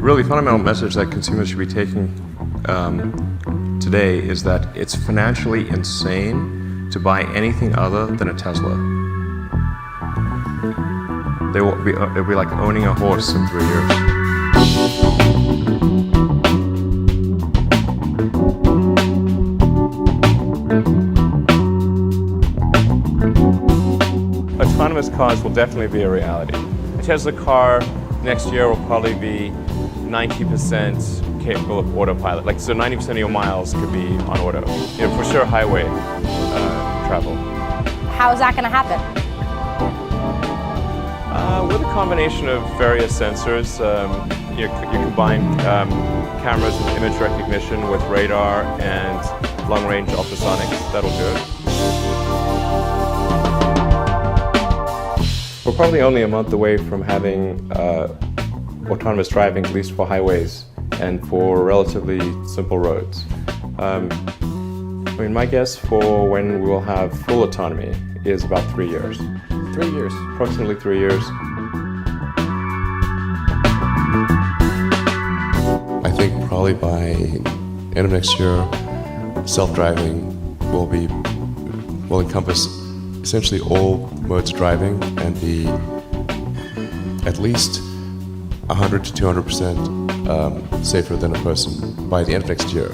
really fundamental message that consumers should be taking today is that it's financially insane to buy anything other than a Tesla. It'll be like owning a horse in 3 years. Autonomous cars will definitely be a reality. A Tesla car next year will probably be 90% capable of autopilot. So 90% of your miles could be on auto. For sure, highway travel. How is that going to happen? With a combination of various sensors, you combine cameras with image recognition with radar and long-range ultrasonics. That'll do it. We're probably only a month away from having autonomous driving, at least for highways and for relatively simple roads. My guess for when we will have full autonomy is about 3 years. 3 years? Approximately 3 years. I think probably by end of next year, self-driving will encompass essentially all modes of driving and be at least 100 to 200% safer than a person by the end of next year.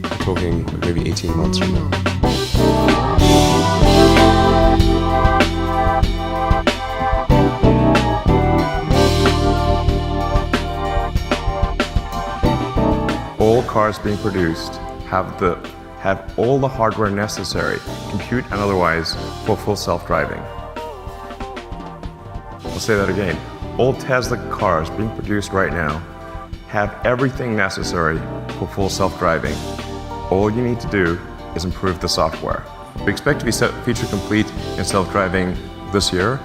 We're talking maybe 18 months from now. All cars being produced have all the hardware necessary, compute and otherwise, for full self-driving. I'll say that again. All Tesla cars being produced right now have everything necessary for full self-driving. All you need to do is improve the software. We expect to be feature complete in self-driving this year,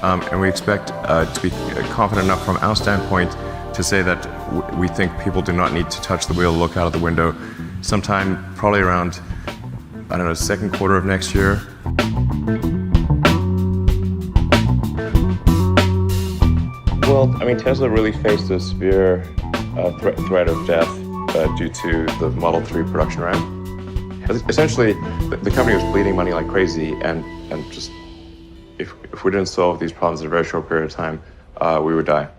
and we expect to be confident enough from our standpoint to say that we think people do not need to touch the wheel, look out of the window, sometime probably around, second quarter of next year. Well, Tesla really faced a severe threat of death due to the Model 3 production ramp. Essentially, the company was bleeding money like crazy, and just if we didn't solve these problems in a very short period of time, we would die.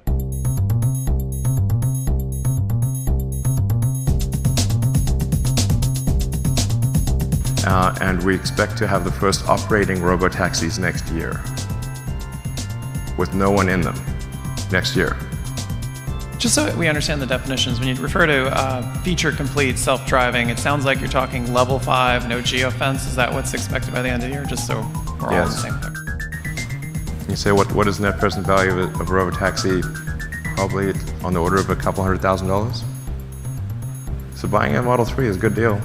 And we expect to have the first operating robotaxis next year, with no one in them, next year. Just so we understand the definitions, when you refer to feature-complete self-driving, it sounds like you're talking level 5, no geofence. Is that what's expected by the end of the year? Just so we're all on the same thing. You say, what is net present value of a robotaxi? Probably on the order of a couple $100,000. So buying a Model 3 is a good deal.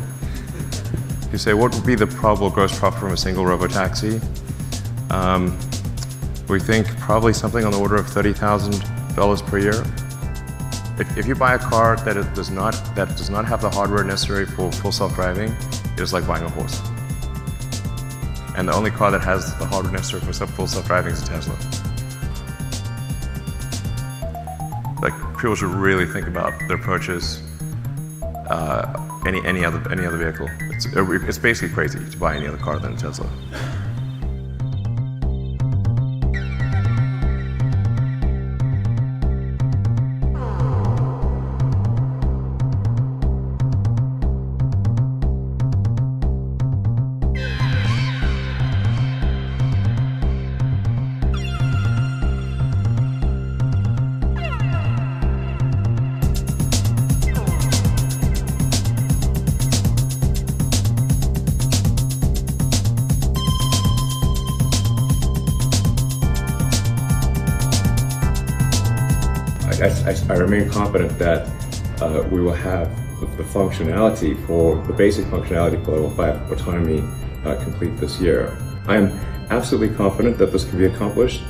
You say, what would be the probable gross profit from a single robotaxi? We think probably something on the order of $30,000 per year. If you buy a car that does not have the hardware necessary for full self-driving, it is like buying a horse. And the only car that has the hardware necessary for full self-driving is a Tesla. People should really think about their purchase. Any other vehicle. It's basically crazy to buy any other car than a Tesla. I remain confident that we will have the functionality the basic functionality for level 5 autonomy complete this year. I am absolutely confident that this can be accomplished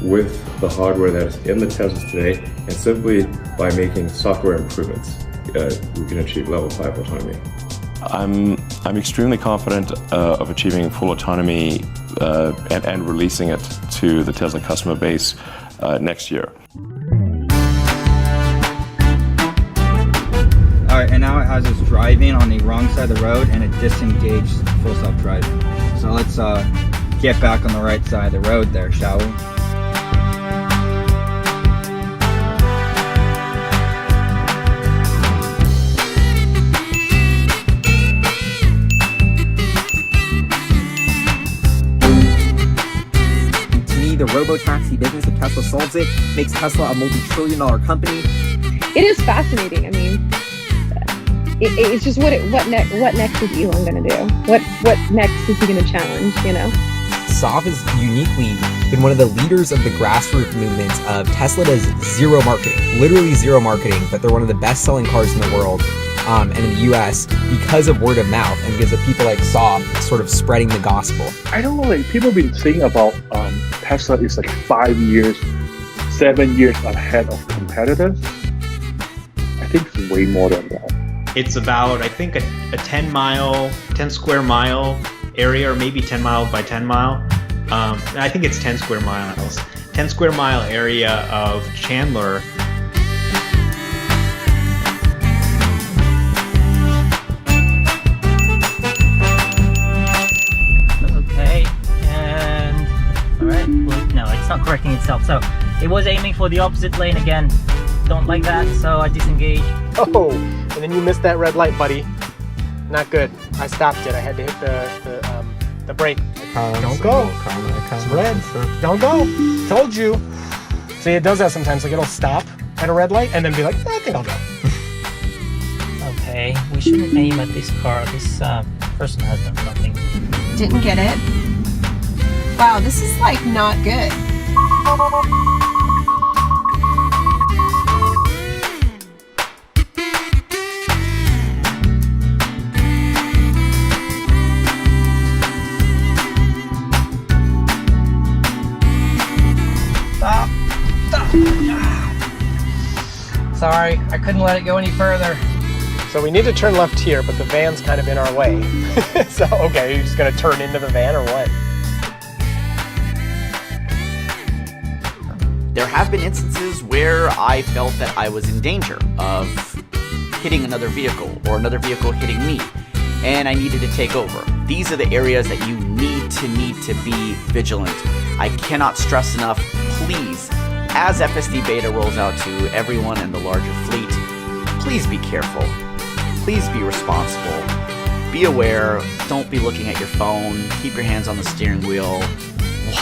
with the hardware that is in the Teslas today, and simply by making software improvements, we can achieve level 5 autonomy. I'm extremely confident of achieving full autonomy and releasing it to the Tesla customer base next year. Alright, and now it has us driving on the wrong side of the road and it disengaged full self-driving. So let's get back on the right side of the road there, shall we? The robo-taxi business, if Tesla solves it, makes Tesla a multi-trillion-dollar company. It is fascinating. I mean, it's just what next is Elon going to do? What next is he going to challenge? You know, Saab has uniquely been one of the leaders of the grassroots movements of Tesla does zero marketing, literally zero marketing, but they're one of the best-selling cars in the world. And in the US, because of word of mouth and because of people like Saab sort of spreading the gospel. I don't know, like people have been saying about Tesla is like 5 years, 7 years ahead of competitors. I think it's way more than that. It's about, I think, a 10 square mile area, or maybe 10 mile by 10 mile. I think it's 10 square miles. 10 square mile area of Chandler. No, it's not correcting itself. So it was aiming for the opposite lane again. Don't like that, so I disengaged. Oh, and then you missed that red light, buddy. Not good. I stopped it. I had to hit the brake. Don't go. It's red. Don't go. Told you. See, it does that sometimes. Like it'll stop at a red light and then be like, I think I'll go. Okay, we shouldn't aim at this car. This person has done something. Didn't get it. Wow, this is like not good. Stop. Sorry, I couldn't let it go any further. So we need to turn left here, but the van's kind of in our way. So, okay, you're just gonna turn into the van or what? There have been instances where I felt that I was in danger of hitting another vehicle or another vehicle hitting me, and I needed to take over. These are the areas that you need to be vigilant. I cannot stress enough, please, as FSD Beta rolls out to everyone in the larger fleet, please be careful. Please be responsible. Be aware. Don't be looking at your phone. Keep your hands on the steering wheel.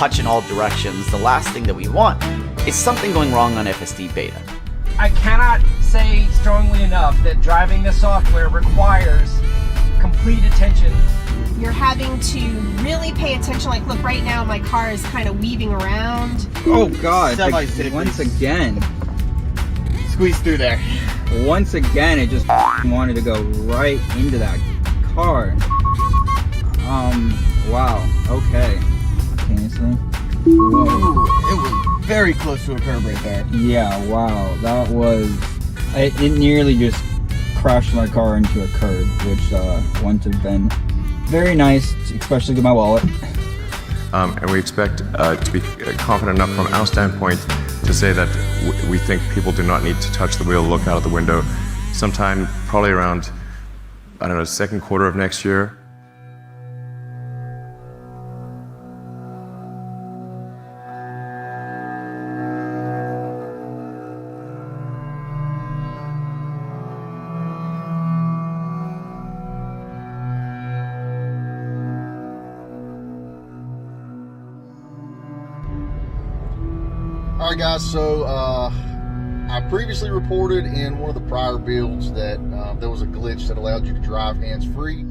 Watch in all directions. The last thing that we want is something going wrong on FSD Beta. I cannot say strongly enough that driving this software requires complete attention. You're having to really pay attention. Like, look, right now my car is kind of weaving around. Oh God, like, once again. Squeeze through there. Once again, it just wanted to go right into that car. Wow, okay. Seriously? Whoa. It was very close to a curb right there. Yeah, wow, that was... It nearly just crashed my car into a curb, which wouldn't have been very nice, especially to my wallet. And we expect to be confident enough from our standpoint to say that we think people do not need to touch the wheel, look out of the window, sometime probably around, I don't know, second quarter of next year. Alright guys, so I previously reported in one of the prior builds that there was a glitch that allowed you to drive hands-free.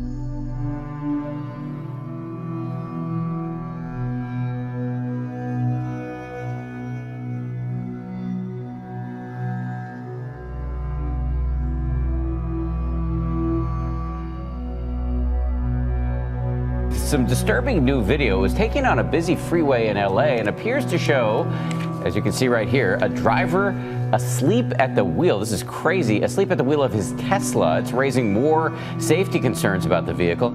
Some disturbing new video is taken on a busy freeway in LA and appears to show, as you can see right here, a driver asleep at the wheel. This is crazy, asleep at the wheel of his Tesla. It's raising more safety concerns about the vehicle.